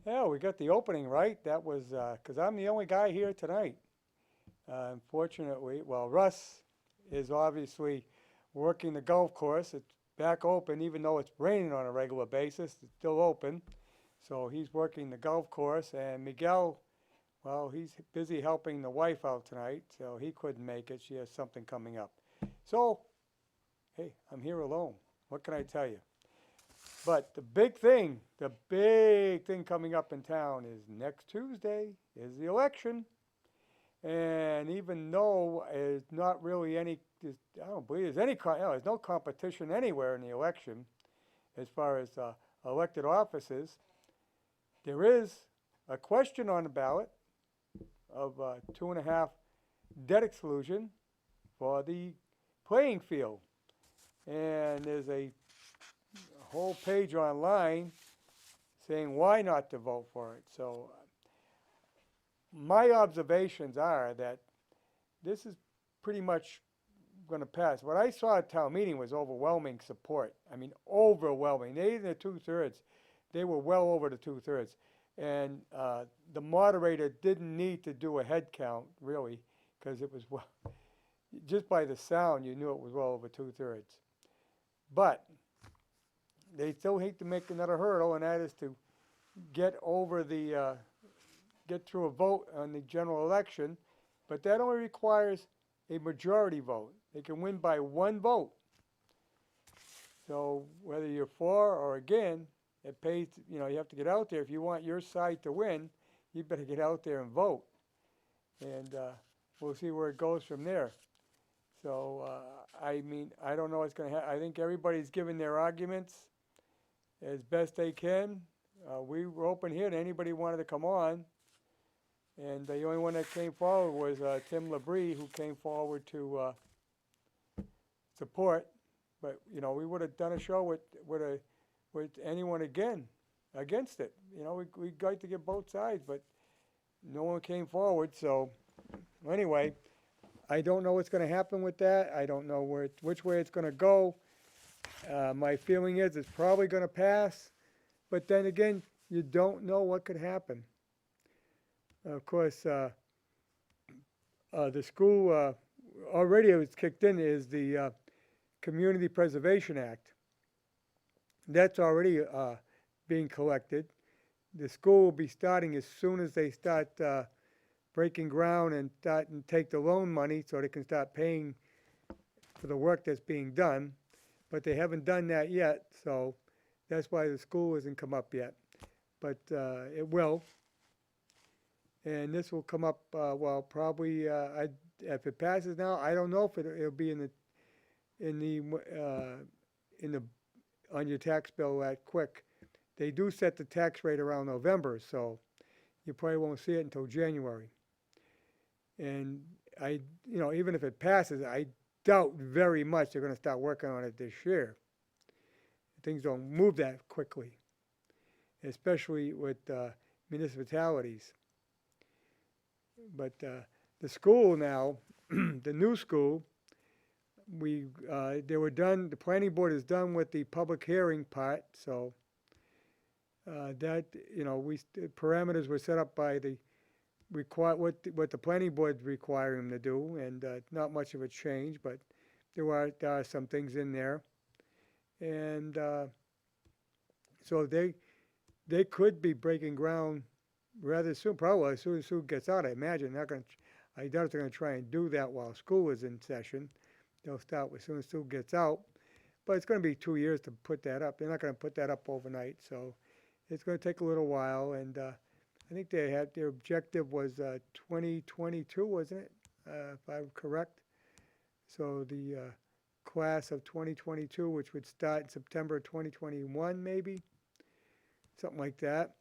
Yeah, we got the opening right. That was because I'm the only guy here tonight. Unfortunately, well, Russ is obviously working the golf course. It's back open, even though it's raining on a regular basis. It's still open. So he's working the golf course. And Miguel, well, he's busy helping the wife out tonight. So he couldn't make it. She has something coming up. So, hey, I'm here alone. What can I tell you? But the big thing coming up in town is next Tuesday is the election. And even though there's not really any, I don't believe there's any, there's no competition anywhere in the election as far as elected offices, there is a question on the ballot of 2.5 debt exclusion for the playing field. And there's a whole page online saying why not to vote for it. So my observations are that this is pretty much going to pass. What I saw at town meeting was overwhelming support. I mean, overwhelming. They in the 2/3. They were well over the 2/3. And the moderator didn't need to do a head count, really, because it was, well, just by the sound, you knew it was well over 2/3. But they still hate to make another hurdle, and that is to get over the get through a vote on the general election, but that only requires a majority vote. They can win by one vote. So whether you're for or against, it pays, you know, you have to get out there. If you want your side to win, you better get out there and vote. And we'll see where it goes from there. So, I mean, I don't know what's going to happen. I think everybody's giving their arguments as best they can. We were open here to anybody who wanted to come on. And the only one that came forward was Tim Labrie, who came forward to support. But you know, we would have done a show with anyone against it. You know, we'd like to get both sides, but no one came forward. So anyway, I don't know what's going to happen with that. I don't know which way it's going to go. My feeling is it's probably going to pass, but then again, you don't know what could happen. Of course, the school already was kicked in is the Community Preservation Act. That's already being collected. The school will be starting as soon as they start breaking ground and take the loan money so they can start paying for the work that's being done. But they haven't done that yet, so that's why the school hasn't come up yet. But it will. And this will come up, well, probably, if it passes now, I don't know if it'll be on your tax bill that quick. They do set the tax rate around November, so you probably won't see it until January. And even if it passes, I doubt very much they're going to start working on it this year. Things don't move that quickly, especially with municipalities. But the school now, the new school, they were done. The planning board is done with the public hearing part. So that parameters were set up by the what the planning board required them to do, and not much of a change, but there are some things in there, and so they could be breaking ground rather soon, probably as soon as school gets out. I imagine I doubt they're going to try and do that while school is in session. They'll start as soon as school gets out, but it's going to be 2 years to put that up. They're not going to put that up overnight, so it's going to take a little while. And I think their objective was 2022, wasn't it? If I'm correct. So the class of 2022, which would start in September 2021, maybe something like that.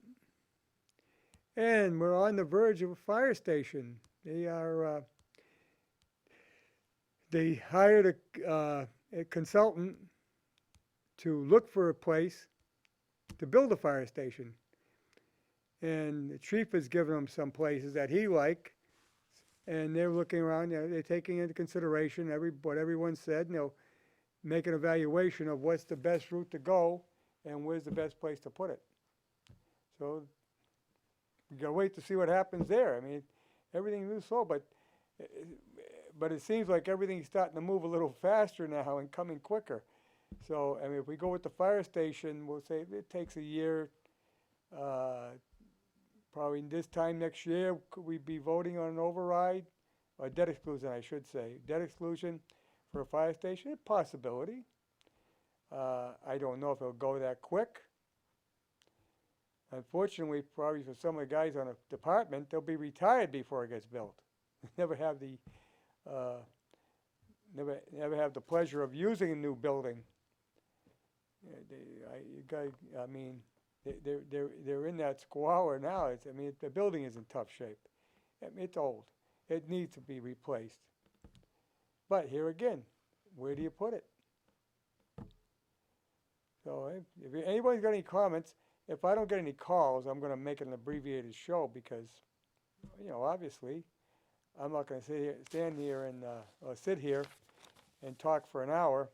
And we're on the verge of a fire station. They hired a consultant to look for a place to build a fire station. And the chief has given them some places that he likes, and they're looking around. They're taking into consideration what everyone said, and they'll make an evaluation of what's the best route to go and where's the best place to put it. So we gotta wait to see what happens there. I mean, everything moves slow, but it seems like everything's starting to move a little faster now and coming quicker. So, I mean, if we go with the fire station, we'll say it takes a year. Uh, Probably this time next year, could we be voting on an override? Or debt exclusion, I should say. Debt exclusion for a fire station, a possibility. I don't know if it'll go that quick. Unfortunately, probably for some of the guys on a department, they'll be retired before it gets built. Never have the uh, never have the pleasure of using a new building. I mean, they're in that squalor now. I mean, the building is in tough shape. I mean, it's old. It needs to be replaced. But here again, where do you put it? So if anybody's got any comments, if I don't get any calls, I'm going to make it an abbreviated show because, obviously, I'm not going to stand here and or sit here and talk for an hour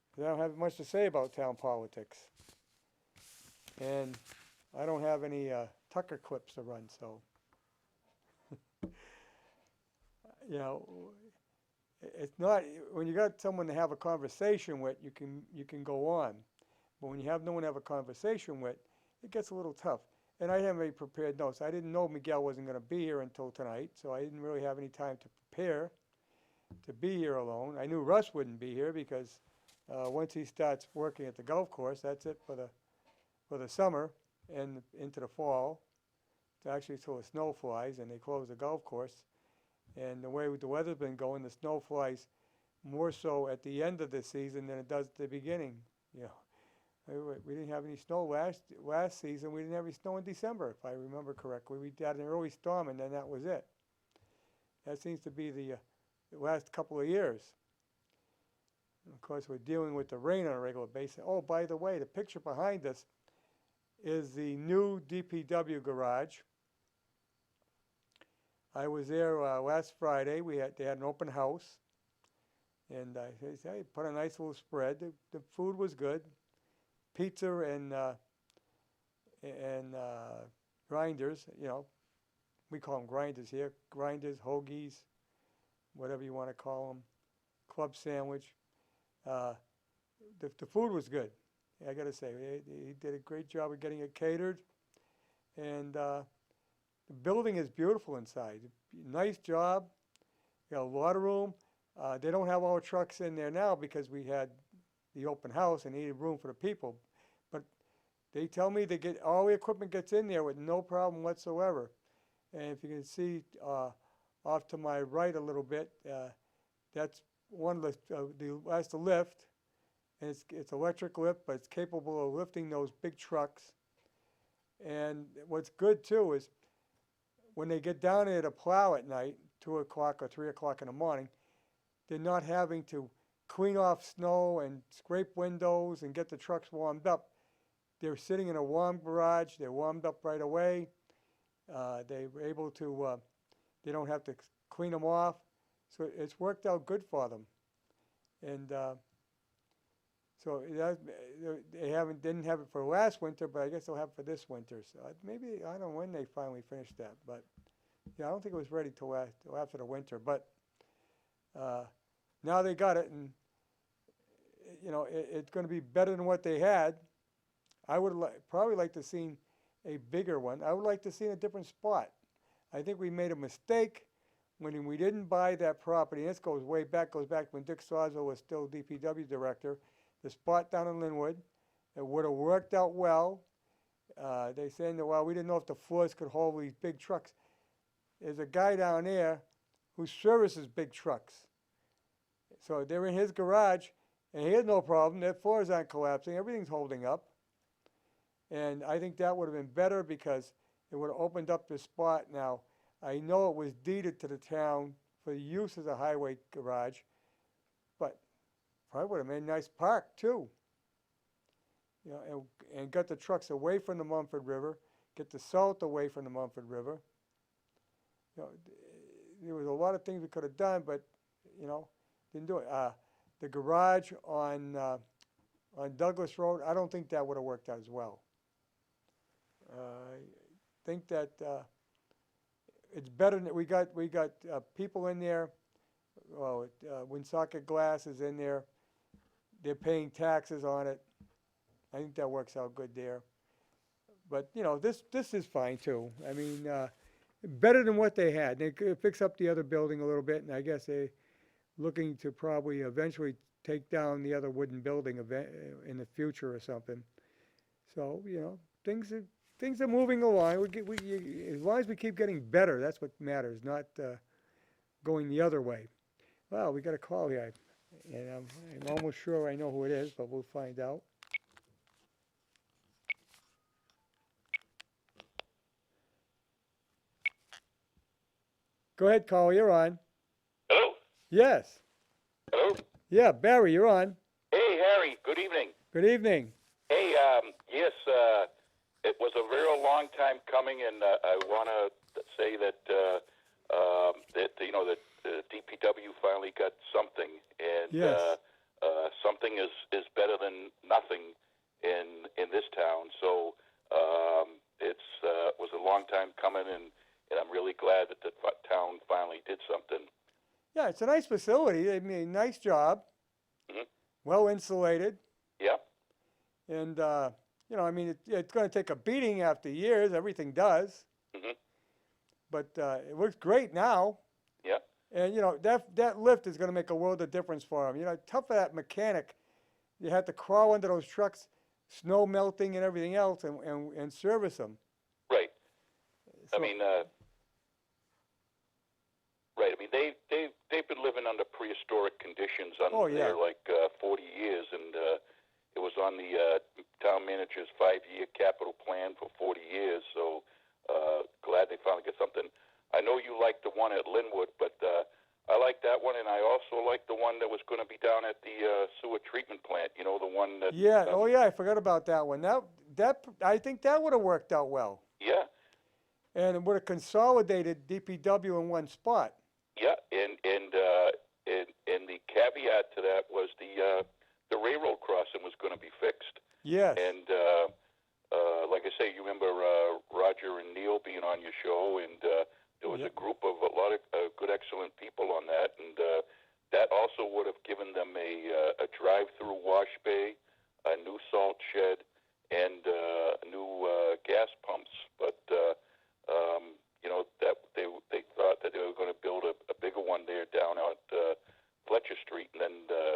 because I don't have much to say about town politics. And I don't have any Tucker clips to run, so, it's not, when you got someone to have a conversation with, you can go on. But when you have no one to have a conversation with, it gets a little tough. And I didn't have any prepared notes. I didn't know Miguel wasn't going to be here until tonight, so I didn't really have any time to prepare to be here alone. I knew Russ wouldn't be here because once he starts working at the golf course, that's it for the summer and into the fall. It's actually till the snow flies and they close the golf course. And the way the weather's been going, the snow flies more so at the end of the season than it does at the beginning. We didn't have any snow last season. We didn't have any snow in December, if I remember correctly. We had an early storm, and then that was it. That seems to be the last couple of years. And of course, we're dealing with the rain on a regular basis. Oh, by the way, the picture behind us is the new DPW garage. I was there last Friday. They had an open house, and they put a nice little spread. The food was good. Pizza and grinders, we call them grinders here. Grinders, hoagies, whatever you want to call them. Club sandwich. The food was good. I got to say, he did a great job of getting it catered, and the building is beautiful inside. Nice job. Got a lot of room. They don't have all the trucks in there now because we had the open house and needed room for the people. But they tell me all the equipment gets in there with no problem whatsoever. And if you can see off to my right a little bit, that's that's the lift. And it's electric lift, but it's capable of lifting those big trucks. And what's good too is when they get down there to plow at night, 2 o'clock or 3 o'clock in the morning, they're not having to clean off snow and scrape windows and get the trucks warmed up. They're sitting in a warm garage. They're warmed up right away. They're able to, they don't have to clean them off. So it's worked out good for them. And so they didn't have it for last winter, but I guess they'll have it for this winter. So maybe, I don't know when they finally finish that. But yeah, I don't think it was ready till after the winter. But now they got it, and it's going to be better than what they had. I would probably like to see a bigger one. I would like to see a different spot. I think we made a mistake when we didn't buy that property. And this goes back when Dick Sawzo was still DPW director. The spot down in Linwood, it would have worked out well. They saying that, well, we didn't know if the floors could hold these big trucks. There's a guy down there who services big trucks. So they're in his garage, and he has no problem. Their floors aren't collapsing. Everything's holding up. And I think that would have been better because it would have opened up the spot. Now, I know it was deeded to the town for use as a highway garage, but probably would have made a nice park too. And got the trucks away from the Mumford River, get the salt away from the Mumford River. There was a lot of things we could have done, but didn't do it. The garage on Douglas Road, I don't think that would have worked out as well. think that it's better than we got people in there. Well, Woonsocket Glass is in there. They're paying taxes on it. I think that works out good there. But this is fine too. I mean, better than what they had. They could fix up the other building a little bit, and I guess they're looking to probably eventually take down the other wooden building in the future or something. So things are moving along. As long as we keep getting better, that's what matters, not going the other way. Well, we got a call here, and I'm almost sure I know who it is, but we'll find out. Go ahead, call. You're on. Hello? Yes. Hello? Yeah, Barry, you're on. Hey, Harry. Good evening. Good evening. Hey, yes, it was a very long time coming, and I want to say that that DPW finally got something, and Yes. something is better than nothing in this town. So it was a long time coming, and I'm really glad that the town finally did something. Yeah, it's a nice facility. They made a nice job. Mm-hmm. Well insulated. Yeah. And, I mean, it's going to take a beating after years. Everything does. Mm-hmm. But it works great now. Yeah. And, that lift is going to make a world of difference for them. Tough for that mechanic. You have to crawl under those trucks, snow melting and everything else, and service them. Right. So, I mean, right. I mean, they've been living under prehistoric conditions under there like 40 years, and it was on the town manager's 5-year capital plan for 40 years. So glad they finally get something. I know you like the one at Linwood, but I like that one, and I also like the one that was going to be down at the sewer treatment plant. The one that. Yeah. Oh, yeah. I forgot about that one. That I think that would have worked out well. Yeah. And it would have consolidated DPW in one spot. Yeah, and the caveat to that was the railroad crossing was going to be fixed. Yes. And like I say, you remember Roger and Neil being on your show, and there was a group of a lot of good, excellent people on that, and that also would have given them a drive-through wash bay, a new salt shed, and new gas pumps. But that they thought that they were going to build a bigger one there down at Fletcher Street, and then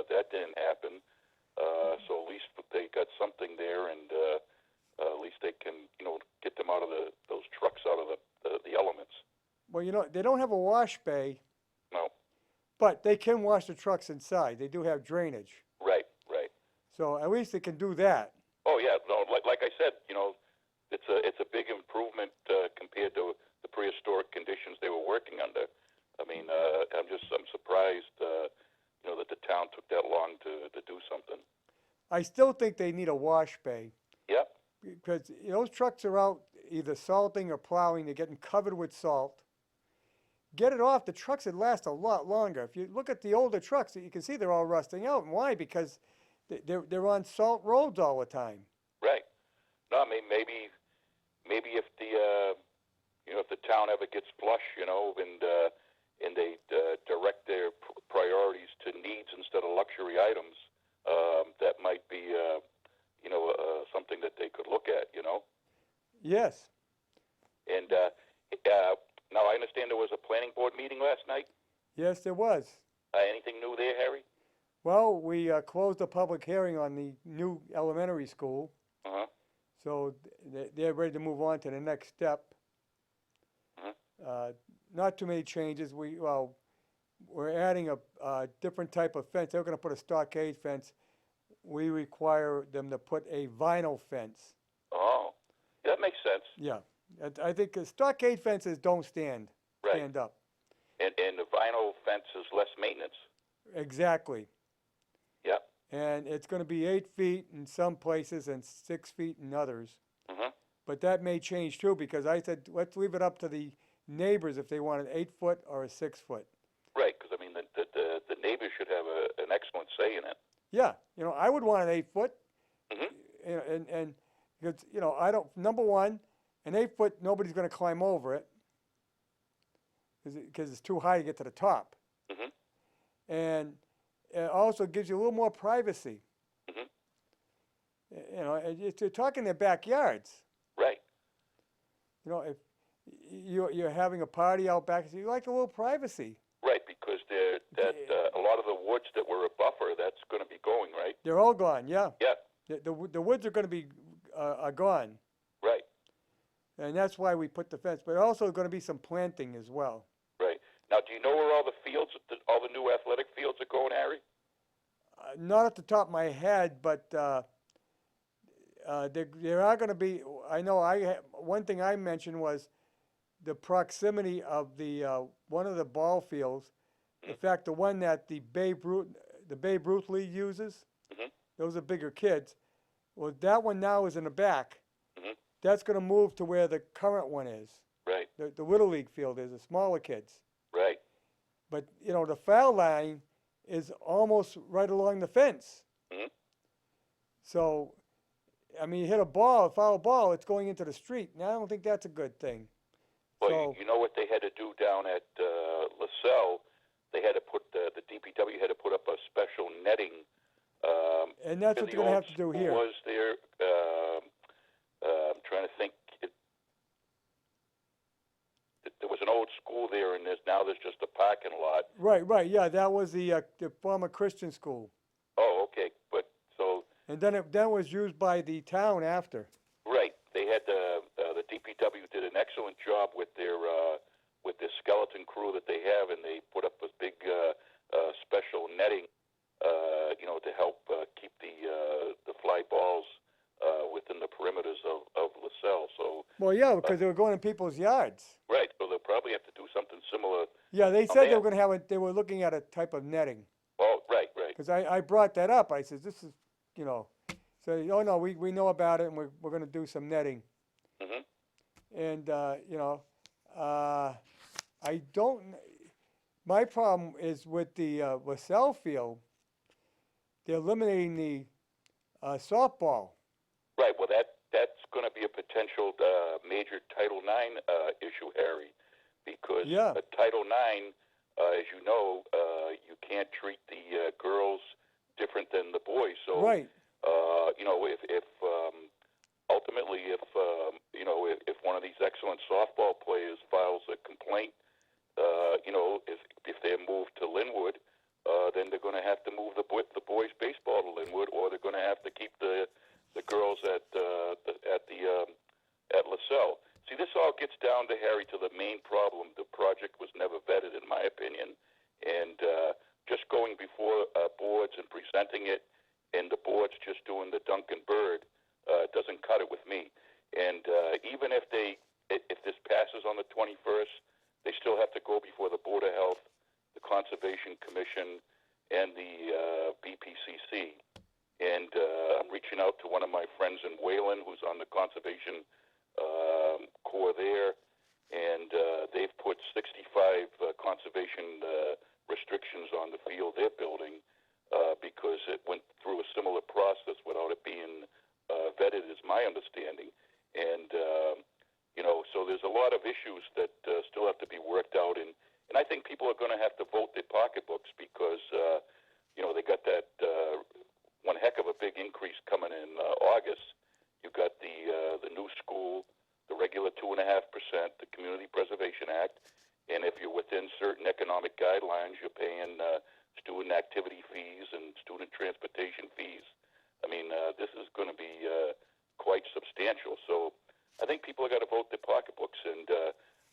that didn't happen. So at least they got something there, and at least they can get them out of those trucks out of the elements. Well, they don't have a wash bay. No. But they can wash the trucks inside. They do have drainage. Right. So at least they can do that. Oh yeah, no, like I said, it's a big improvement compared to the prehistoric conditions they were working under. I mean, I'm surprised, that the town took that long to do something. I still think they need a wash bay. Yep. Because those trucks are out either salting or plowing. They're getting covered with salt. Get it off, the trucks would last a lot longer. If you look at the older trucks, you can see they're all rusting out. And why? Because they're on salt roads all the time. Right. No, I mean, maybe if the town ever gets flush, and they direct their priorities to needs instead of luxury items, that might be, something that they could look at, Yes. And now I understand there was a planning board meeting last night. Yes, there was. Anything new there, Harry? Well, we closed the public hearing on the new elementary school. Uh-huh. So they're ready to move on to the next step. Uh-huh. Not too many changes. We're adding a different type of fence. They're going to put a stockade fence. We require them to put a vinyl fence. Oh, that makes sense. Yeah, I think stockade fences don't stand up. And the vinyl fence is less maintenance. Exactly. Yeah. And it's going to be 8 feet in some places and 6 feet in others. Mm-hmm. But that may change too, because I said let's leave it up to the neighbors if they want an 8 foot or a 6 foot. Right, because I mean the neighbors should have an excellent say in it. Yeah, I would want an 8 foot. Mm-hmm. And because I don't. Number one, An 8-foot, nobody's going to climb over it because it's too high to get to the top. Mhm. And it also gives you a little more privacy. Mhm. You know, you're talking their backyards. Right. You know, if you're having a party out back, you like a little privacy. Right, because a lot of the woods that were a buffer, that's going to be going, right? They're all gone. Yeah. Yeah. The woods are going to be are gone. Right. And that's why we put the fence. But also going to be some planting as well. Right. Now, do you know where all the fields, all the new athletic fields are going, Harry? Not at the top of my head, but there are going to be. I know. One thing I mentioned was the proximity of the one of the ball fields. In fact, the one that the Babe Ruth League uses. Mm-hmm. Those are bigger kids. Well, that one now is in the back. Mm-hmm. That's going to move to where the current one is. Right. The Little League field is, the smaller kids. Right. But, you know, the foul line is almost right along the fence. Mm-hmm. So, I mean, you hit a foul ball, it's going into the street. Now, I don't think that's a good thing. Well, So, you know what they had to do down at LaSalle? They had to put, the DPW had to put up a special netting. and that's what they're going to have to do here. Was there, I'm trying to think. There was an old school there, and there's just a parking lot. Right, yeah, that was the former Christian school. Oh, okay, but so. And then that was used by the town after. Right, they had the DPW did an excellent job with their skeleton crew that they have, and they put up a big special netting, to help keep the fly balls within the perimeters of LaSalle. So. Well, yeah, because they were going in people's yards. Right, so they'll probably have to do something similar. Yeah, they said they were going to have they were looking at a type of netting. Oh, right. Because I brought that up. I said, this is, so, oh, no, we know about it, and we're going to do some netting. Mm-hmm. And, I don't, my problem is with the LaSalle field, they're eliminating the softball. Right, well, that's going to be a potential major Title IX issue, Harry, because Title IX, as you know, you can't treat the girls different than the boys. So, right. If ultimately, if one of these excellent softball players files a complaint, if they're moved to Linwood, then they're going to have to move the boys' baseball to Linwood, or they're going to have to keep the girls at LaSalle. See, this all gets down to, Harry, to the main problem. The project was never vetted, in my opinion, and just going before boards and presenting it, and the boards just doing the Duncan Bird doesn't cut it with me. And even if this passes on the 21st, they still have to go before the Board of Health, the Conservation Commission, and the BPCC. And I'm reaching out to one of my friends in Wayland who's on the Conservation Corps there, and they've put 65 conservation restrictions on the field they're building because it went through a similar process without it being vetted, is my understanding. And, so there's a lot of issues that still have to be worked out, and I think people are going to have to vote their pocketbooks because, they got that one heck of a big increase coming in August. You've got the new school, the regular 2.5%, the Community Preservation Act, and if you're within certain economic guidelines, you're paying student activity fees and student transportation fees. I mean, this is going to be quite substantial. So I think people have got to vote their pocketbooks, and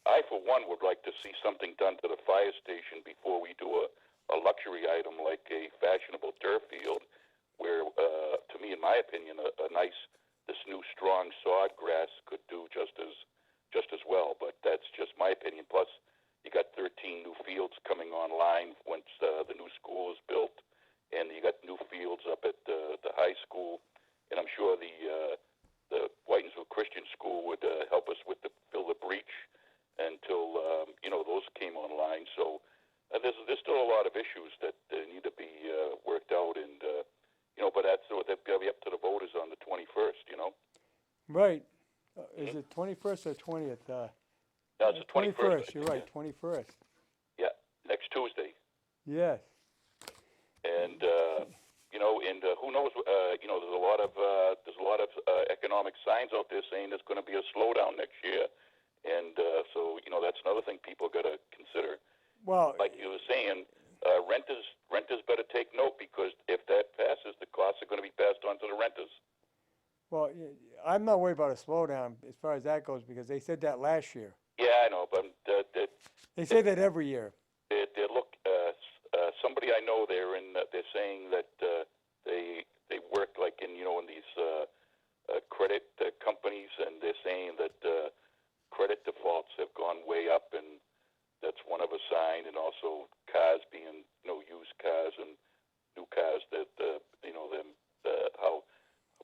I, for one, would like to see something done to the fire station before we do a luxury item like a fashionable turf field, where, to me, in my opinion, this new strong sod grass could do just as well. But that's just my opinion. Plus, you got 13 new fields coming online once the new school is built, and you got new fields up at the high school, and I'm sure the Whitensville Christian School would help us with fill the breach until those came online. So there's still a lot of issues that need to be worked out, and but that's what they'll be up to the voters on the 21st. Right. Is it 21st or 20th? No, it's the 21st. You're right, 21st. Yeah, next Tuesday. Yes. And who knows? There's a lot of economic signs out there saying there's going to be a slowdown next year, and so that's another thing people got to consider. Well, like you were saying, renters better take note, because if that passes, the costs are going to be passed on to the renters. Well, I'm not worried about a slowdown as far as that goes, because they said that last year. Yeah, I know, but They say that every year. Somebody I know there, they're saying that they work like in these credit companies, and they're saying that credit defaults have gone way up, and that's one of a sign, and also cars being used cars and new cars that how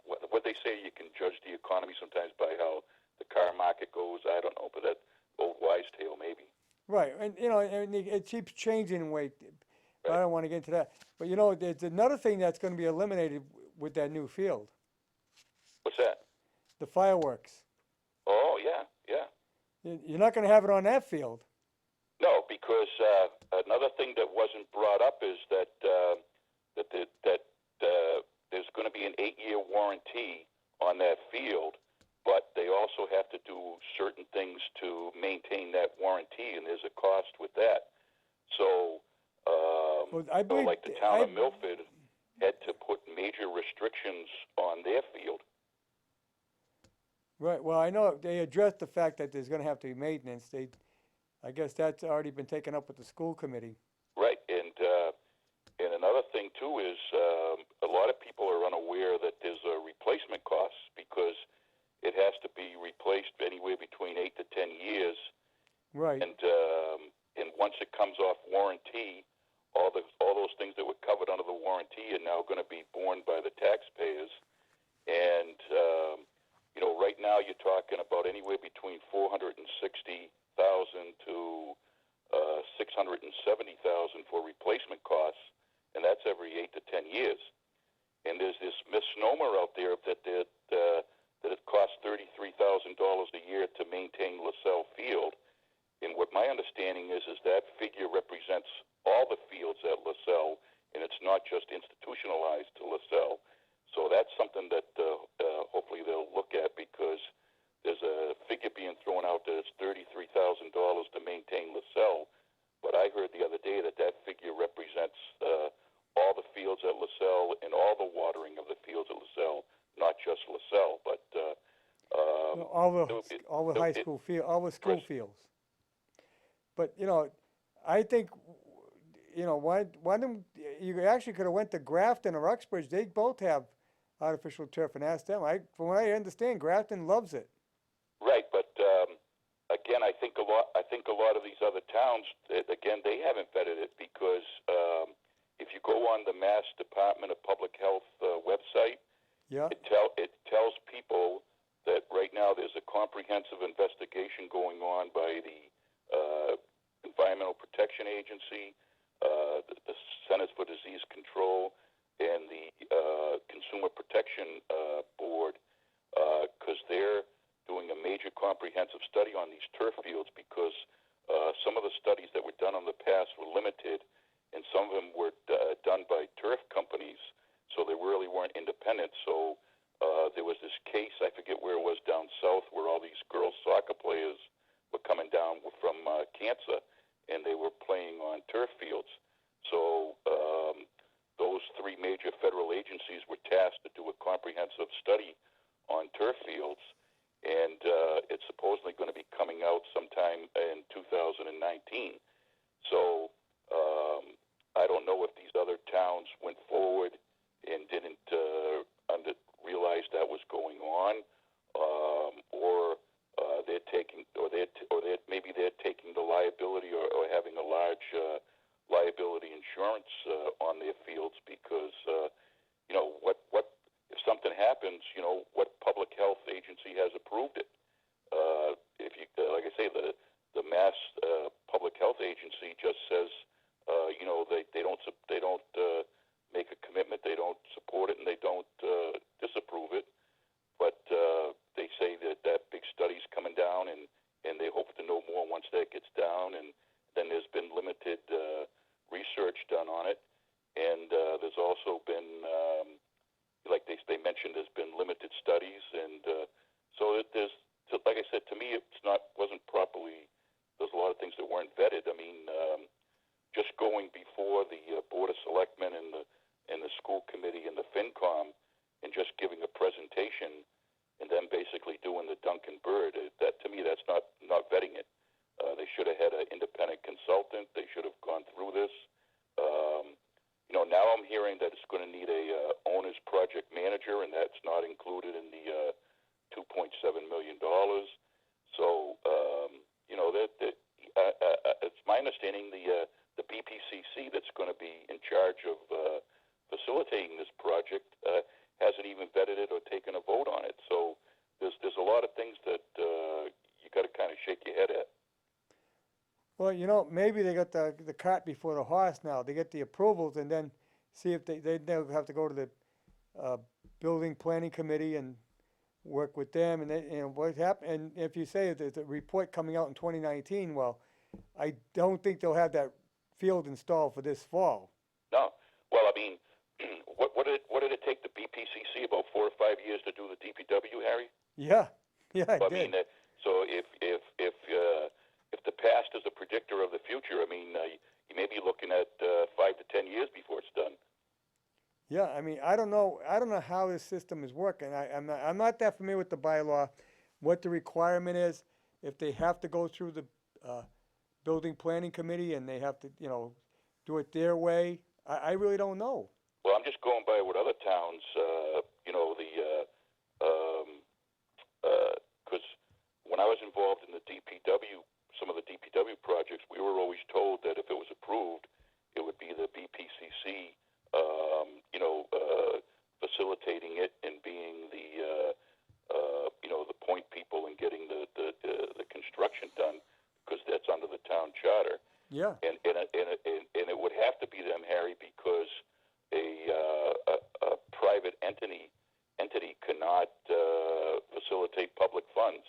what they say, you can judge the economy sometimes by how the car market goes. I don't know, but that old wise tale maybe. Right, and it keeps changing weight. Right. I don't want to get into that. But there's another thing that's going to be eliminated with that new field. What's that? The fireworks. Oh yeah. You're not going to have it on that field. No, because another thing that wasn't brought up is that there's going to be an 8-year warranty on that field, but they also have to do certain things to maintain that warranty, and there's a cost with that. So, I believe, like the town of Milford had to put major restrictions on their field. Right. Well, I know they addressed the fact that there's going to have to be maintenance. I guess that's already been taken up with the school committee. Right, and another thing too is a lot of people are unaware that there's a replacement cost, because it has to be replaced anywhere between 8 to 10 years. Right. And once it comes off warranty, all those things that were covered under the warranty are now going to be borne by the taxpayers. And right now you're talking about anywhere between $460,000 to $670,000 for replacement costs, and that's every 8 to 10 years. And there's this misnomer out there that it costs $33,000 a year to maintain LaSalle Field. And what my understanding is that figure represents all the fields at LaSalle, and it's not just institutionalized to LaSalle. So that's something that hopefully they'll look at, because there's a figure being thrown out that it's $33,000 to maintain LaSalle. But I heard the other day that figure represents all the fields at LaSalle and all the watering of the fields at LaSalle, not just LaSalle, but all the high school field, all the school fields. But I think why don't you actually could have went to Grafton or Uxbridge? They both have artificial turf, and asked them. From what I understand, Grafton loves it. Right, but again, I think a lot of these other towns, again, they haven't vetted it, because if you go on the Mass Department of Public Health website, it tells people that right now there's a comprehensive investigation going on by the Environmental Protection Agency, the Centers for Disease Control, and the Consumer Protection Board, because they're doing a major comprehensive study on these turf fields, because some of the studies that were done in the past were limited, and some of them were done by turf companies, so they really weren't independent. So there was this case, I forget where it was, down south, where all these girls soccer players were coming down from cancer, and they were playing on turf fields. So those three major federal agencies were tasked to do a comprehensive study on turf fields, and it's supposedly going to be coming out sometime in 2019. So I don't know if these other towns went forward and didn't realize that was going on, or they're taking, maybe they're taking the liability or having a large liability insurance on their fields, because what if something happens, what public health agency has approved it? If you like I say, the Mass Public Health Agency just says they don't make a commitment, they don't support it, and they don't disapprove it. But they say that big study's manager, and that's not included in the $2.7 million. So, it's my understanding the BPCC that's going to be in charge of facilitating this project hasn't even vetted it or taken a vote on it. So there's a lot of things that you got to kind of shake your head at. Well, maybe they got the cart before the horse now. They get the approvals and then see if they'll have to go to the building planning committee and work with them. And what happened? And if you say there's a report coming out in 2019, well, I don't think they'll have that field installed for this fall. No. Well, I mean, what did it take the BPCC about 4 or 5 years to do the DPW, Harry? Yeah, I well, did. I mean, so if the past is a predictor of the future, I mean, you may be looking at 5 to 10 years before it's done. Yeah, I mean, I don't know how this system is working. I'm not that familiar with the bylaw, what the requirement is, if they have to go through the building planning committee and they have to, do it their way. I really don't know. Well, I'm just going by what other towns, because when I was involved in the DPW, some of the DPW projects, we were always told that if it was approved, it would be the BPCC, facilitating it and being the point people and getting the construction done, because that's under the town charter. Yeah. And it would have to be them, Harry, because a private entity cannot facilitate public funds.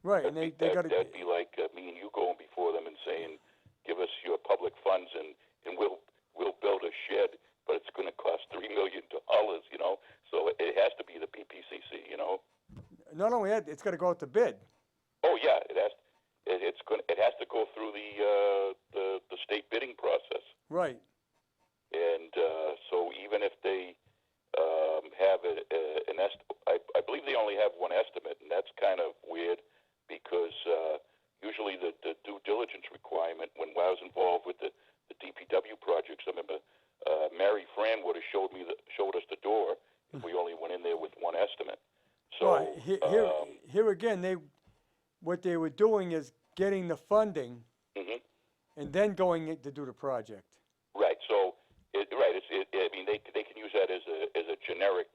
Right, and they got to. That'd be like me and you going before them and saying, "Give us your public funds, and we'll build a shed, but it's going to cost $3 million." So it has to be the BPCC. Not only that, it's got to go out to bid. Oh yeah, it has. It has to go through the state bidding process. Right. And so even if they have an estimate, I believe they only have one estimate, and that's kind of weird because usually the due diligence requirement, when I was involved with the DPW projects, I remember Mary Fran would have showed us the door if we only went in there with one estimate. So well, here again, what they were doing is getting the funding and then going to do the project. Right. So I mean, they can use that as a generic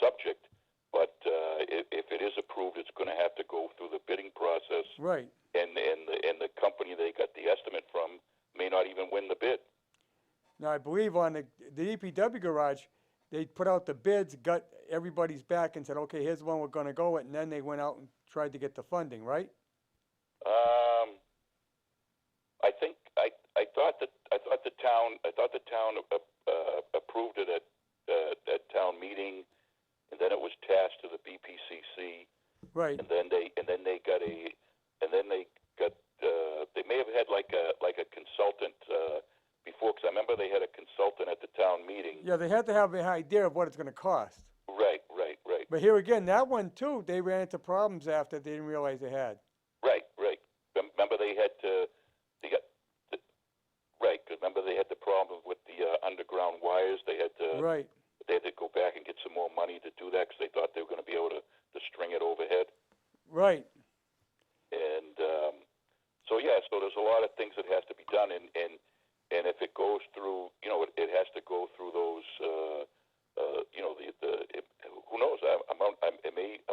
subject, but if it is approved, it's going to have to go through the bidding process. Right. And the company they got the estimate from may not even win the bid. Now, I believe on the EPW garage, they put out the bids, got everybody's back, and said, "Okay, here's the one we're going to go with," and then they went out and tried to get the funding, right? I thought the town approved it at town meeting, and then it was tasked to the BPCC. Right. And then they may have had like a consultant before, because I remember they had a consultant at the town meeting. Yeah, they had to have an idea of what it's going to cost. Right. But here again, that one too, they ran into problems after they didn't realize they had. Right. Remember they had the problem with the underground wires. They had to go back and get some more money to do that because they thought they were going to be able to string it overhead. Right. And so there's a lot of things that has to be done, and if it goes through, it has to go through those. Who knows? I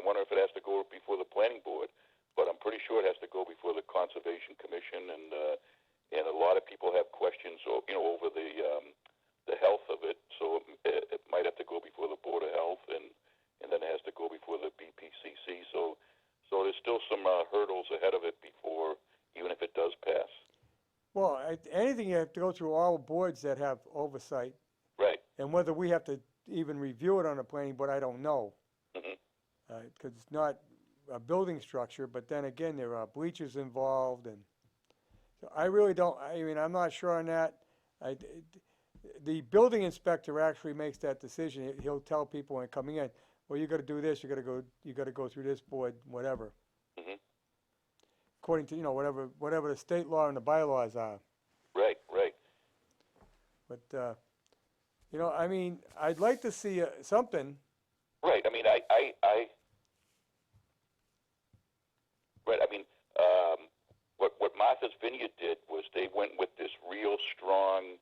wonder if it has to go before the planning board, but I'm pretty sure it has to go before the Conservation Commission, and a lot of people have questions, over the health of it. So it might have to go before the Board of Health, and then it has to go before the BPCC. So there's still some hurdles ahead of it before, even if it does pass. Well, anything you have to go through all boards that have oversight. Right. And whether we have to even review it on a planning board, I don't know. Because it's not a building structure, but then again, there are bleachers involved, and so I really don't. I mean, I'm not sure on that. The building inspector actually makes that decision. He'll tell people when coming in, well, you got to do this. You got to go through this board, whatever. According to whatever the state law and the bylaws are. Right. But You know, I mean, I'd like to see something. Right. I mean, right. I mean, what Martha's Vineyard did was they went with this real strong,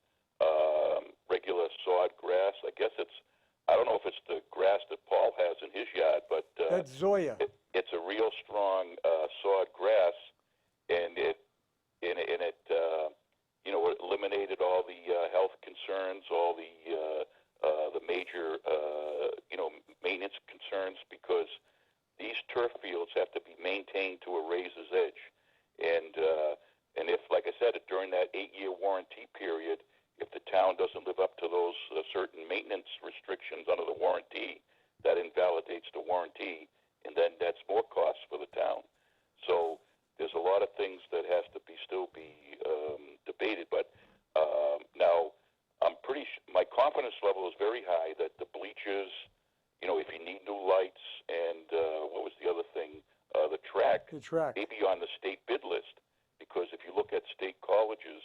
regular sod grass. I guess I don't know if it's the grass that Paul has in his yard, but That's Zoya. it's a real strong sod grass, and it eliminated all the health concerns, all the major maintenance concerns, because these turf fields have to be maintained to a razor's edge, and if, like I said, during that 8-year warranty period, if the town doesn't live up to those certain maintenance restrictions under the warranty, that invalidates the warranty, and then that's more costs for the town. So there's a lot of things that has to still be debated, but now I'm my confidence level is very high that the bleachers, if you need new lights, and what was the other thing, the track, may be on the state bid list, because if you look at state colleges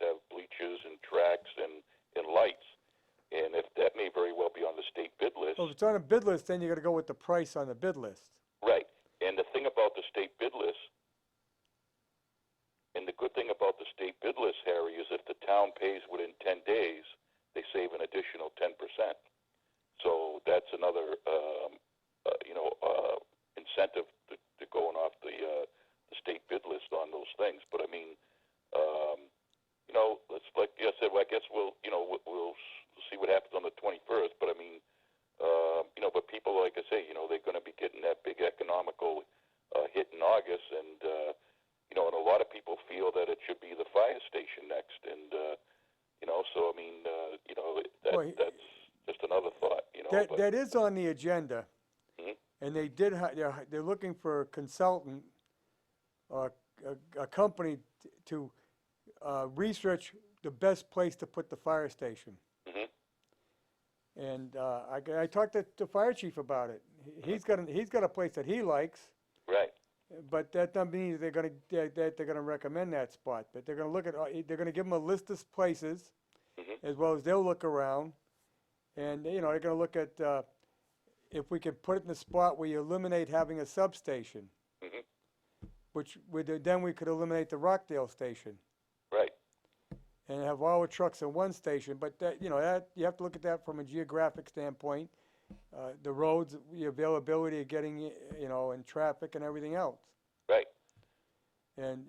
have bleachers and tracks and lights, and if that may very well be on the state bid list. Well, if it's on a bid list, then you got to go with the price on the bid list. Right. And the thing about the state bid list, and the good thing about the state bid list, Harry, is if the town pays within 10 days, they save an additional 10%. So that's another, incentive to going off the state bid list on those things. But I mean, let's, like I said, I guess we'll see what happens on the 21st. But I mean, but people, like I say, they're going to be getting that big economical hit in August, and and a lot of people feel that it should be the fire station next, and so I mean, that's just another thought, That is on the agenda, mm-hmm. and they're looking for a consultant or a company to research the best place to put the fire station. Mm-hmm. And I talked to the fire chief about it. He's got a place that he likes. Right. But that doesn't mean they're gonna recommend that spot. But they're gonna give them a list of places, mm-hmm. as well as they'll look around, and they're gonna look at if we can put it in the spot where you eliminate having a substation, mm-hmm. then we could eliminate the Rockdale station. Right. And have all the trucks in one station. But that you have to look at that from a geographic standpoint. The roads, the availability of getting, and traffic and everything else. Right. And,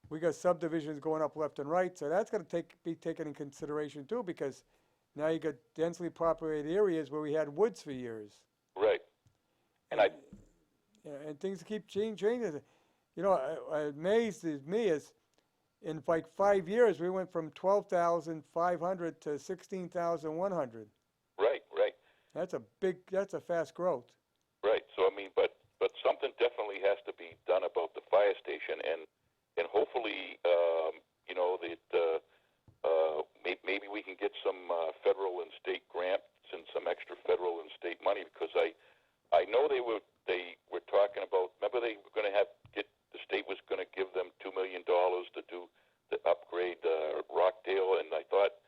we got subdivisions going up left and right, so that's going to be taken in consideration too, because now you got densely populated areas where we had woods for years. Right. And things keep changing. Amazed me is in like 5 years, we went from 12,500 to 16,100. Right. That's a fast growth. Right. So I mean, but something definitely has to be done about the fire station, and hopefully, maybe we can get some federal and state grants and some extra federal and state money, because I know they were talking about. Remember, they were going to the state was going to give them $2 million to upgrade Rockdale, and I thought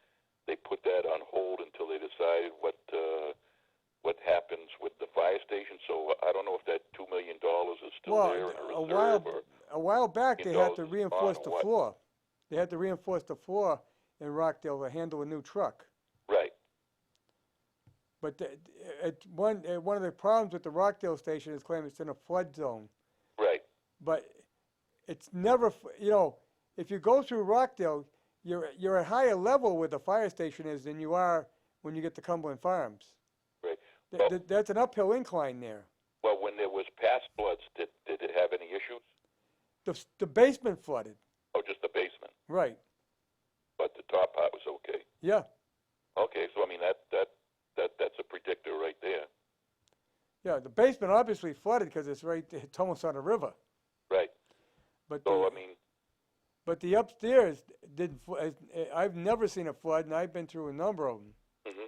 they put that on hold until they decided what happens with the fire station. So I don't know if that $2 million is still there in a reserve. A while back, they had to reinforce the floor. They had to reinforce the floor in Rockdale to handle a new truck. Right. But one of the problems with the Rockdale station is claiming it's in a flood zone. Right. But it's never, if you go through Rockdale, you're at higher level where the fire station is than you are when you get to Cumberland Farms. Right. That's an uphill incline there. Well, when there was past floods, did it have any issues? The basement flooded. Oh, just the basement. Right. But the top part was okay. Yeah. Okay, so I mean that's a predictor right there. Yeah, the basement obviously flooded because it's almost on a river. Right. But But the upstairs didn't. I've never seen a flood, and I've been through a number of them. Mm-hmm.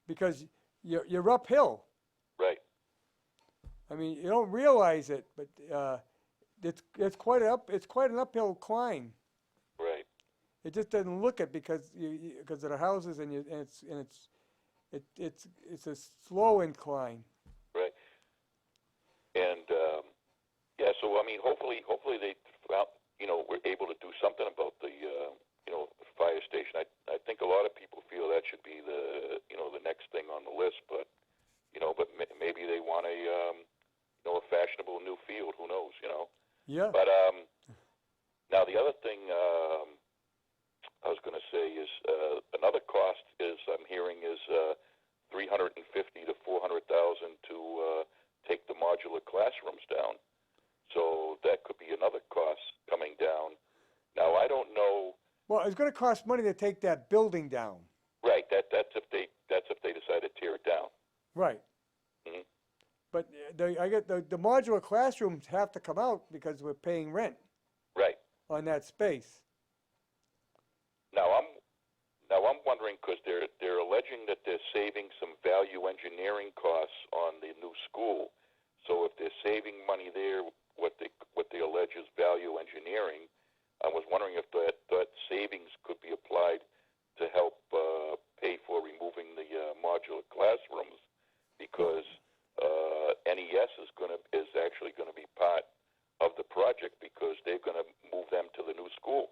Because you're uphill. Right. I mean, you don't realize it, but it's quite an uphill climb. Right. it just doesn't look it because because of the houses and it's a slow incline. Right. And yeah, so I mean, hopefully they found, we're able to do something about the fire station. I think a lot of people feel that should be the next thing on the list, but maybe they want a fashionable new field. Who knows? Yeah. But now the other thing I was going to say is another cost is I'm hearing is 350 to 400,000 to take the modular classrooms down. So that could be another cost coming down. Now I don't know. Well, it's going to cost money to take that building down. Right. That's if they decide to tear it down. Right. Mm-hmm. But I get the modular classrooms have to come out because we're paying rent. Right. On that space. Now I'm wondering because they're alleging that they're saving some value engineering costs on the new school. So if they're saving money there, what they allege is value engineering. I was wondering if that savings could be applied to help pay for removing the modular classrooms, because NES is actually going to be part of the project because they're going to move them to the new school.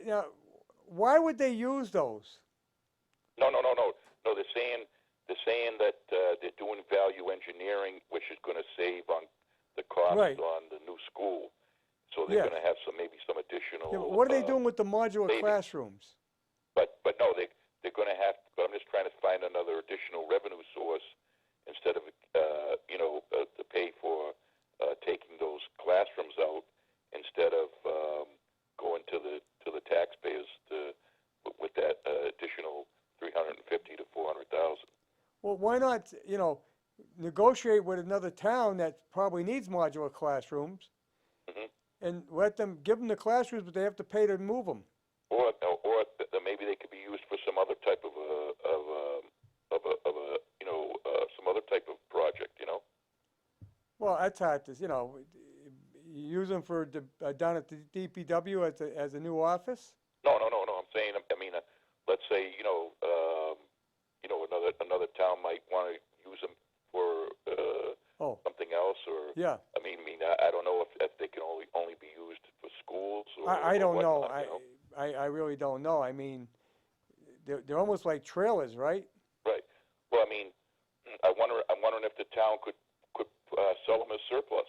Now, why would they use those? No. They're saying that they're doing value engineering, which is going to save on the cost Right. on the new school. So they're going to have maybe some additional. Yeah, but what are they doing with the modular savings. Classrooms? But no, they're going to have. But I'm just trying to find another additional revenue source instead of to pay for taking those classrooms out, instead of going to the taxpayers with that additional 350 to 400,000. Well, why not, negotiate with another town that probably needs modular classrooms, Mm-hmm. and give them the classrooms, but they have to pay to move them. Or maybe they could be used for some other type of some other type of project. Well, that's hard to, use them for down at the DPW as a new office. No. I'm saying, let's say, another town might want to use them for something else, or yeah. I don't know if they can only be used for schools. I don't know. Whatnot, I really don't know. They're almost like trailers, right? Right. Well, I'm wondering if the town could sell them as surplus.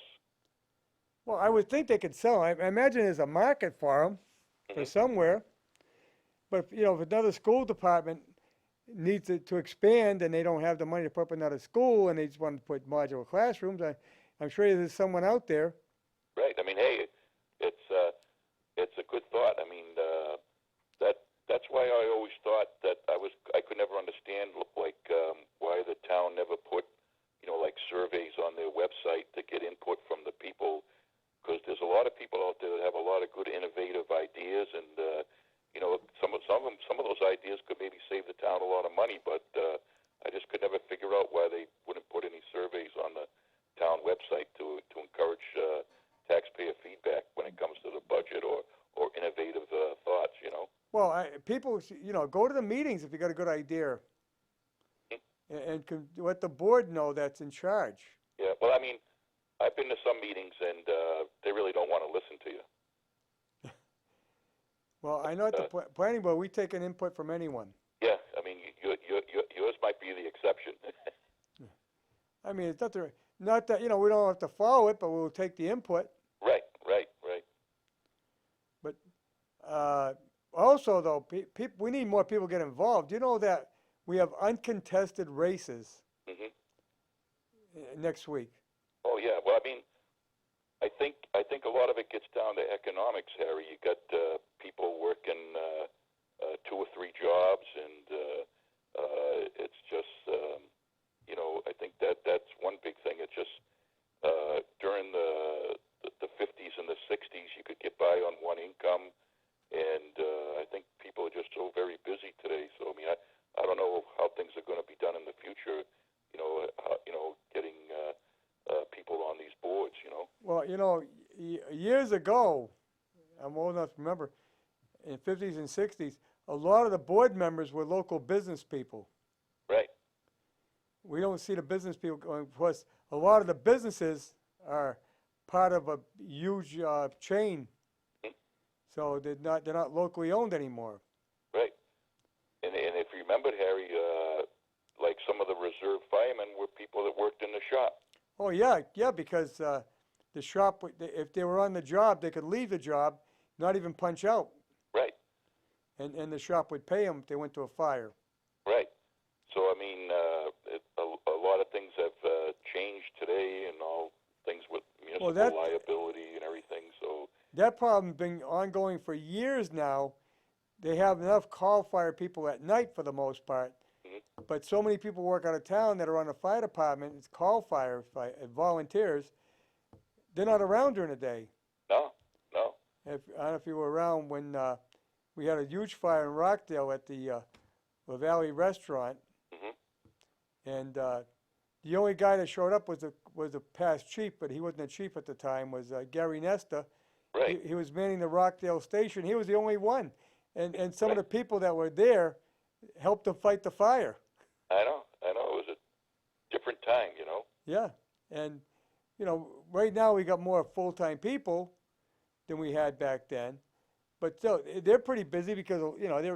Well, I would think they could sell. I imagine there's a market for them, Mm-hmm. for somewhere. But if another school department needs to expand and they don't have the money to put up another school and they just want to put modular classrooms, I'm sure there's someone out there. Right. Hey, it's a good thought. That's why I always thought that I could never understand why the town never put surveys on their website to get input from the people, because there's a lot of people out there that have a lot of good innovative ideas, and some of those ideas could maybe save the town a lot of money, but I just could never figure out why they wouldn't put any surveys on the town website to encourage taxpayer feedback when it comes to the budget or innovative thoughts. Well, people, go to the meetings if you got a good idea, and can let the board know that's in charge. Yeah. Well, I've been to some meetings, and they really don't want to listen to you. Well, I know at the planning board, we take an input from anyone. Yeah, yours might be the exception. It's not that, we don't have to follow it, but we'll take the input. Right. But also, though, we need more people to get involved. You know that we have uncontested races next week. Oh yeah. Well, I think a lot of it gets down to economics, Harry. You got people working 2 or 3 jobs, and it's just I think that's one big thing. It's just during the 50s and the 60s, you could get by on one income, and I think people are just so very busy today. So I don't know how things are going to be done in the future. Getting people on these boards. Well, years ago, I'm old enough to remember, in 50s and 60s, a lot of the board members were local business people. Right. We don't see the business people going. Plus, a lot of the businesses are part of a huge chain, so they're not locally owned anymore. Right. And if you remember, Harry, like some of the reserve firemen were people that worked in the shop. Oh yeah, because the shop, if they were on the job, they could leave the job, not even punch out. Right. And the shop would pay them if they went to a fire. Right. So I mean, a lot of things have changed today, and all things with municipal liability and everything. So that problem's been ongoing for years now. They have enough call fire people at night for the most part, but so many people work out of town that are on the fire department. It's call fire volunteers. They're not around during the day. No. I don't know if you were around when we had a huge fire in Rockdale at the La Valley restaurant, and the only guy that showed up was a past chief, but he wasn't a chief at the time. Was Gary Nesta. Right. He was manning the Rockdale station. He was the only one, and some of the people that were there helped him fight the fire. I know. It was a different time, Yeah, and right now we got more full-time people than we had back then, but still they're pretty busy because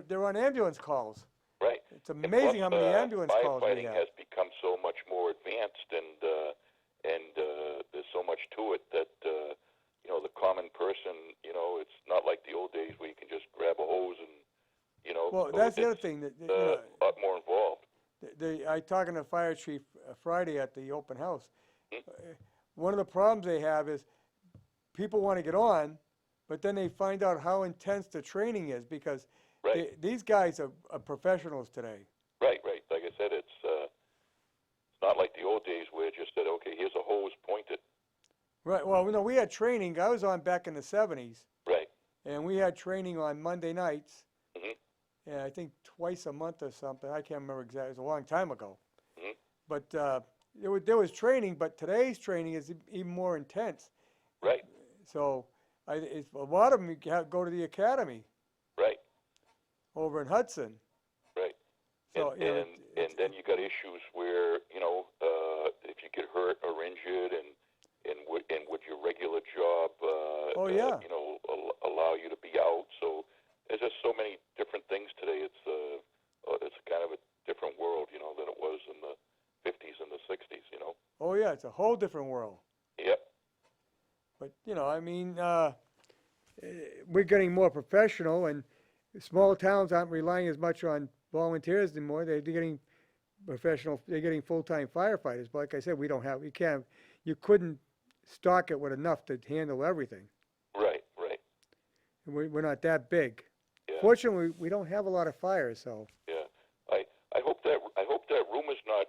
they're on ambulance calls. Right. It's amazing how many ambulance calls we have. Firefighting has become so much more advanced, and there's so much to it that the common person, it's not like the old days where you can just grab a hose and Well, that's the other thing that a lot more involved. I talking to fire chief Friday at the open house. One of the problems they have is people want to get on, but then they find out how intense the training is because these guys are professionals today. Right. Like I said, it's not like the old days where it just said, okay, here's a hose, point it. Right. Well, we had training. I was on back in the 70s. Right. And we had training on Monday nights. And I think twice a month or something. I can't remember exactly. It was a long time ago. But there was training, but today's training is even more intense. Right. So a lot of them go to the academy. Right. Over in Hudson. Right. So, and then you got issues where, if you get hurt or injured and would your regular job, allow you to be out. So there's just so many different things today. It's kind of a different world, than it was in the 50s and the 60s, Oh, yeah, it's a whole different world. Yep. But, we're getting more professional, and small towns aren't relying as much on volunteers anymore. They're getting professional, they're getting full-time firefighters. But like I said, you couldn't stock it with enough to handle everything. Right. We're not that big. Yeah. Fortunately, we don't have a lot of fires, so. Yeah. I hope that rumor's not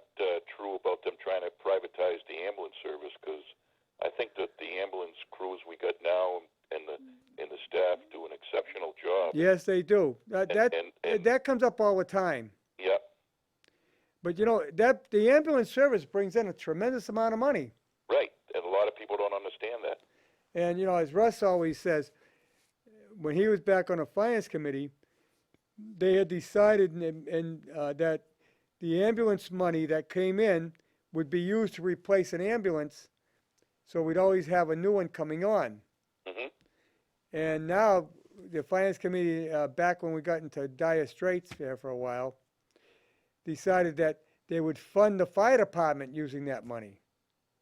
true about them trying to privatize the ambulance service, because I think that the ambulance crews we got now and the staff do an exceptional job. Yes, they do. That comes up all the time. Yeah. But the ambulance service brings in a tremendous amount of money. Right, and a lot of people don't understand that. And as Russ always says, when he was back on the finance committee, they had decided that the ambulance money that came in would be used to replace an ambulance, so we'd always have a new one coming on. And now the finance committee, back when we got into dire straits there for a while, decided that they would fund the fire department using that money.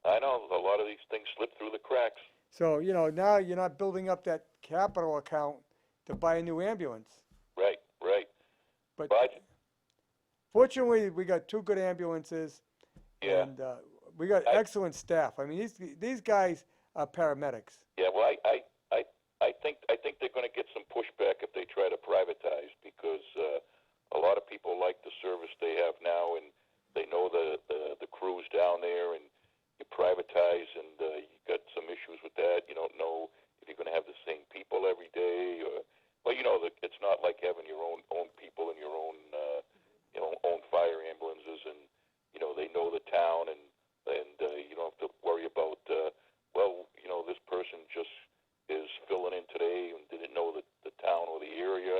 I know, a lot of these things slip through the cracks. So, now you're not building up that capital account to buy a new ambulance. Right. But fortunately, we got two good ambulances. Yeah. And we got excellent staff. I mean, these guys are paramedics. Yeah, well, I think they're going to get some pushback if they try to privatize, because a lot of people like the service they have now, and they know the crews down there, and you privatize, and you got some issues with that. You don't know if you're going to have the same people every day, or it's not like having your own people in your own own fire ambulances, and they know the town, and you don't have to worry about this person just is filling in today and didn't know the town or the area,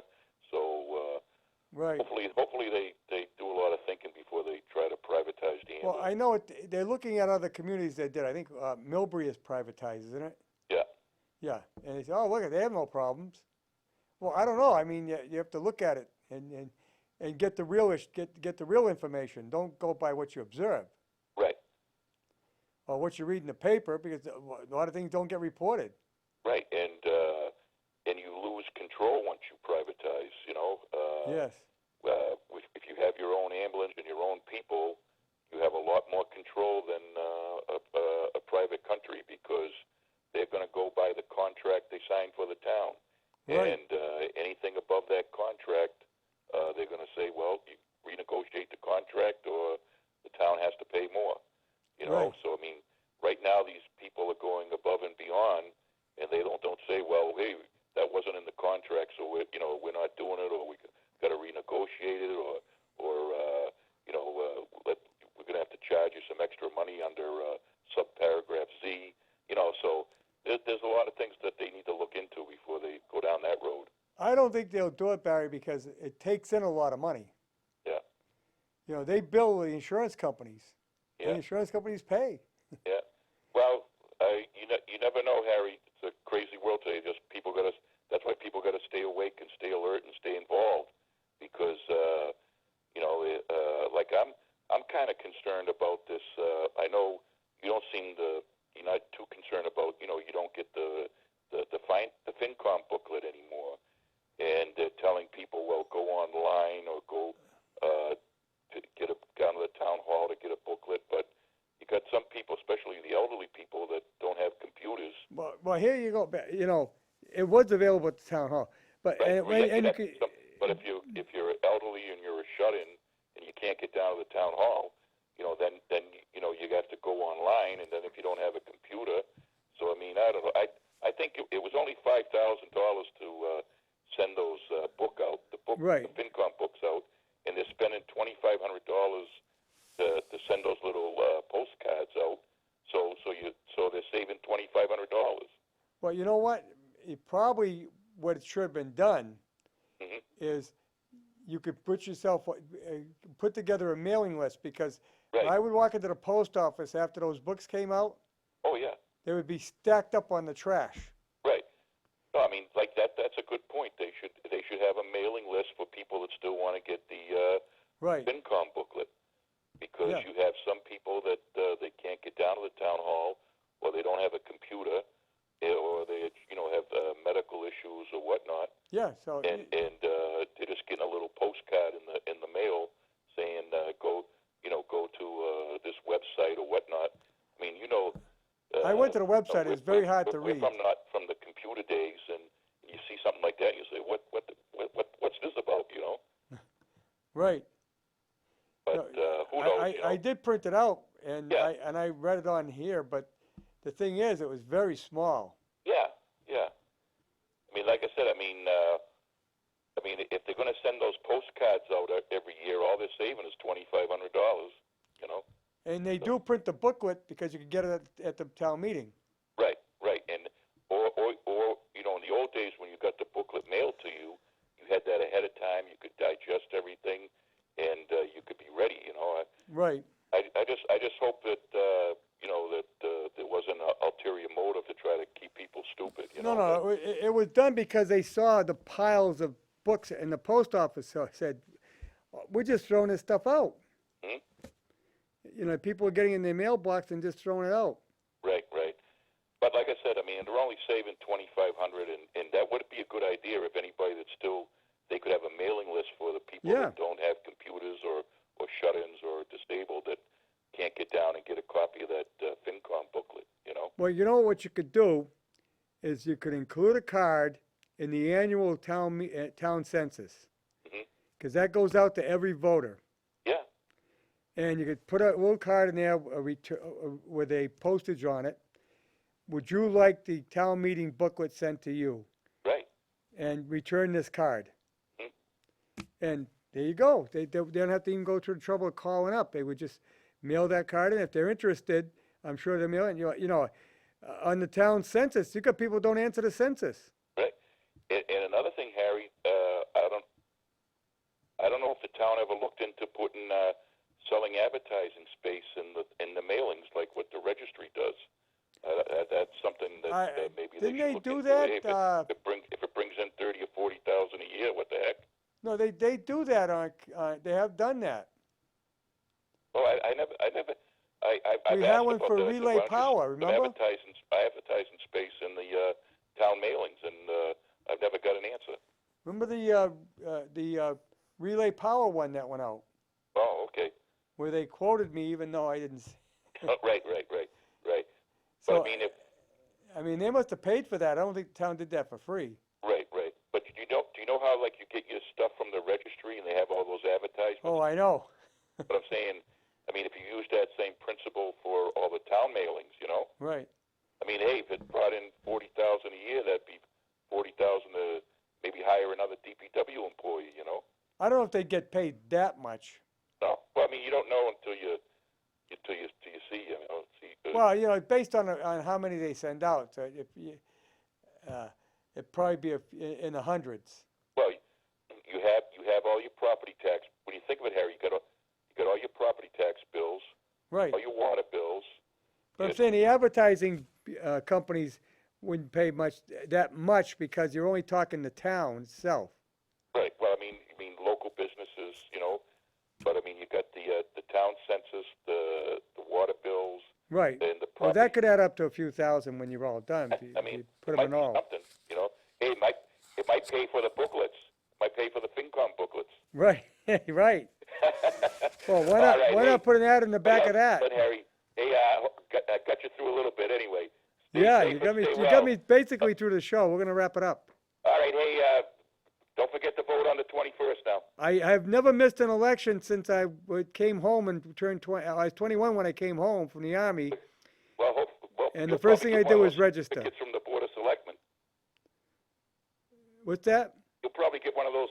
Right. Hopefully they do a lot of thinking before they try to privatize the Well, I ambulance. know they're looking at other communities that did. I think Millbury is privatized, isn't it? Yeah. Yeah. And they say, oh, look, they have no problems. Well, I don't know. I mean, you have to look at it and get the get the real information. Don't go by what you observe Right. or what you read in the paper because a lot of things don't get reported. Right. And you lose control once you privatize. You know. Yes. If you have your own ambulance and your own people, you have a lot more control than a private country because they're going to go by the contract they signed for the town. Right. And anything above that contract, they're going to say, well, you renegotiate the contract or the town has to pay more. You know, Right. so I mean, right now these people are going above and beyond, and they don't say, well, hey, that wasn't in the contract, so we're not doing it, or we got to renegotiate it, or we're going to have to charge you some extra money under subparagraph Z. You know, so there's a lot of things that they need to look into before they go down that road. I don't think they'll do it, Barry, because it takes in a lot of money. Yeah. You know, they bill the insurance companies. Yeah. The insurance companies pay. Yeah. Well, you never know, Harry. It's a crazy world today. That's why people got to stay awake and stay alert and stay involved, because like I'm kind of concerned about this. I know you don't seem to. You're not too concerned about. You don't get the FinCom booklet anymore, and they're telling people, well, go online or go to down to the town hall to get a booklet, but you got some people, especially the elderly people, that don't have computers. Well, here you go. You know, it was available at the town hall, but Right. and you could, But if you're elderly and you're a shut-in and you can't get down to the town hall, then you have to go online, and then if you don't have a computer, so I mean, I don't know. I think it was only $5,000 to send those Right. the FinCom books out, and they're spending $2,500 to send those little postcards out. So they're saving $2,500. Well, you know what? Probably what should have been done Mm-hmm. is you could put together a mailing list because when Right. I would walk into the post office after those books came out, Oh yeah. they would be stacked up on the trash. Right. No, I mean, like that's a good point. They should have a mailing list for people that still want to get the Right. FinCom booklet, because Yeah. you have some people that they can't get down to the town hall, or they don't have a computer, or they have medical issues or whatnot, Yeah. So and they're just getting a little postcard in the mail saying go to this website or whatnot. I mean, I went to the website. It's very hard to read. If I'm not from the computer days, and you see something like that, you say, what's this about? Right. But who knows? I did print it out, and Yeah. I read it on here, but the thing is, it was very small. Yeah. I mean, like I said, if they're going to send those postcards out every year, all they're saving is $2,500. And they do print the booklet because you can get it at the town meeting. Right. And or in the old days when you got the booklet mailed to you, you had that ahead of time. You could digest everything, and you could be ready. Right. I just hope that there wasn't an ulterior motive to try to keep people stupid. No, it was done because they saw the piles of books in the post office. So I said, we're just throwing this stuff out. Hmm? People are getting in their mailbox and just throwing it out. Right. But like I said, they're only saving $2,500, and that would be a good idea if anybody that's still, they could have a mailing list for the people Yeah. that don't have computers or shut-ins or disabled that can't get down and get a copy of that FinCom booklet. Well, what you could do is you could include a card in the annual town census, because that goes out to every voter. Yeah. And you could put a little card in there with a postage on it. Would you like the town meeting booklet sent to you? Right. And return this card. Hmm. And there you go. They don't have to even go through the trouble of calling up. They would just mail that card in. If they're interested, I'm sure they'll mail it. On the town census, you got people who don't answer the census. Right. And another thing, Harry, I don't know selling advertising space in the mailings like what the registry does. That's something that maybe they didn't should they look do into. that? If it brings in 30 or 40,000 a year, what the heck? No, they do that on. They have done that. Oh, I've We had asked one about for that. Relay Power. Some Remember? advertising space in the town mailings, and I've never got an answer. Remember the Relay Power one that went out, Oh, okay. where they quoted me even though I didn't. Oh, right. So But I mean, they must have paid for that. I don't think the town did that for free. right. But do you know how like you get your stuff from the registry and they have all those advertisements? Oh, I know. But I'm saying, I mean, if you use that same principle for all the town mailings, you know. Right. I mean, hey, if it brought in 40,000 a year, that'd be 40,000 to maybe hire another DPW employee, you know. I don't know if they get paid that much. No, well, I mean, you don't know until you see, you know. Well, you know, based on how many they send out, so if you, it'd probably be in the hundreds. Well, you have all your property tax. When you think of it, Harry, you got all your property tax bills, Right. all your water bills. But I'm saying the advertising companies wouldn't pay that much because you're only talking the town itself. Right. Well, I mean local businesses, you know. But I mean, you got the town census, the water bills. Right. And the Well, that could add up to a few thousand when you're all done. If you put them in all. Something, you know. Hey, it might pay for the booklets. It might pay for the FinCom booklets. Right. Right. Well, why not put an ad in the back of that? But Harry, hey, I got you through a little bit anyway. You got me basically through the show. We're gonna wrap it up. All right. Hey, don't forget to vote on the 21st now. I've never missed an election since I came home and turned 20. I was 21 when I came home from the Army. Well, and the first thing I did was register. It's from the Board of Selectmen. What's that? You'll probably get one of those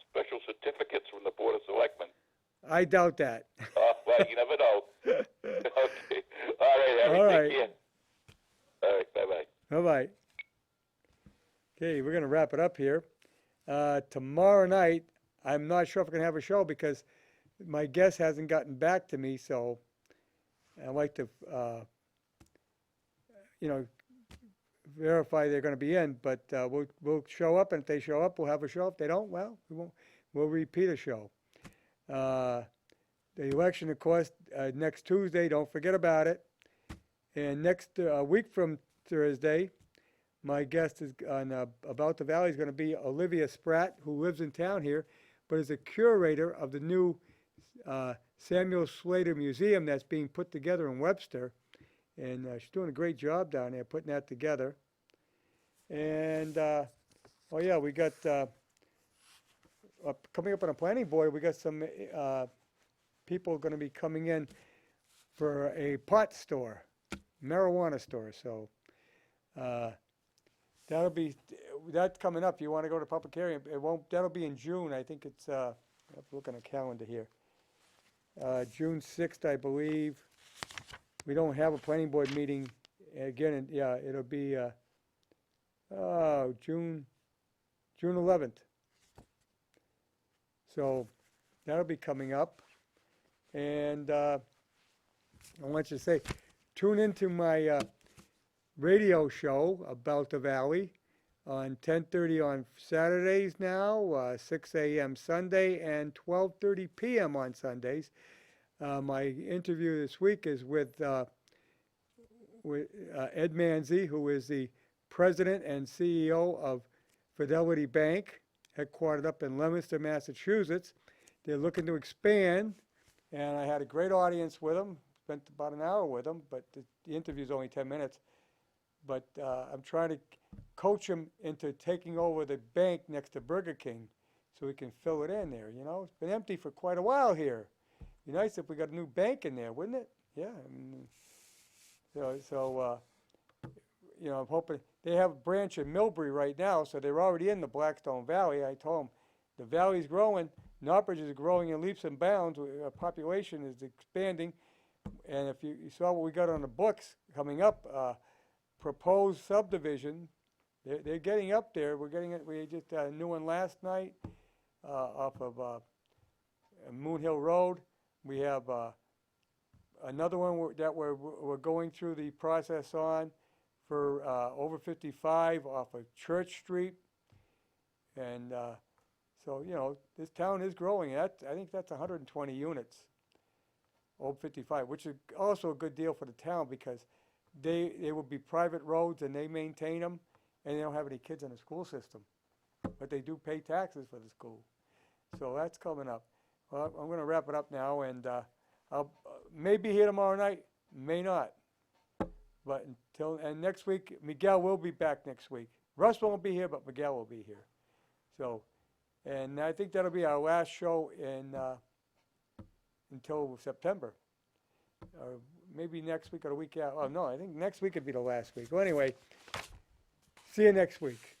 special certificates from the Board of Selectmen. I doubt that. Well, you never know. Okay. All right, Harry. All right. Take care. All right. Bye-bye. Bye-bye. Okay, we're going to wrap it up here. Tomorrow night, I'm not sure if we're going to have a show because my guest hasn't gotten back to me, so I'd like to, verify they're going to be in, but we'll show up, and if they show up, we'll have a show. If they don't, well, we won't. We'll repeat a show. The election, of course, next Tuesday, don't forget about it. And next week from Thursday, my guest is on About the Valley is going to be Olivia Spratt, who lives in town here, but is a curator of the new Samuel Slater Museum that's being put together in Webster. And she's doing a great job down there putting that together. And, we got, coming up on a planning board, we got some people going to be coming in for a pot store, marijuana store. So that's coming up. You want to go to public hearing? That'll be in June. I think it's, I have to look on a calendar here. June 6th, I believe. We don't have a planning board meeting again. It'll be June 11th. So that'll be coming up. And I want you to say, tune into my radio show About the Valley on 10:30 on Saturdays now, 6 a.m. Sunday, and 12:30 p.m. on Sundays. My interview this week is with Ed Manzi, who is the president and CEO of Fidelity Bank, headquartered up in Leominster, Massachusetts. They're looking to expand, and I had a great audience with them. Spent about an hour with them, but the interview is only 10 minutes. But I'm trying to coach him into taking over the bank next to Burger King so he can fill it in there. You know, it's been empty for quite a while here. Be nice if we got a new bank in there, wouldn't it? Yeah. I mean, I'm hoping they have a branch in Millbury right now, so they're already in the Blackstone Valley. I told them the valley's growing, Norbridge is growing in leaps and bounds. Our population is expanding, and if you saw what we got on the books coming up, proposed subdivision, they're getting up there. We're getting it. We just new one last night off of Moon Hill Road. We have another one that we're going through the process on for over 55 off of Church Street. And so, you know, this town is growing. I think that's 120 units, over 55, which is also a good deal for the town because they will be private roads and they maintain them, and they don't have any kids in the school system. But they do pay taxes for the school. So that's coming up. Well, I'm going to wrap it up now, and I'll may be here tomorrow night, may not. But and next week, Miguel will be back next week. Russ won't be here, but Miguel will be here. So, and I think that'll be our last show until September. Or maybe next week or the week after. Oh, no, I think next week would be the last week. Well, anyway, see you next week.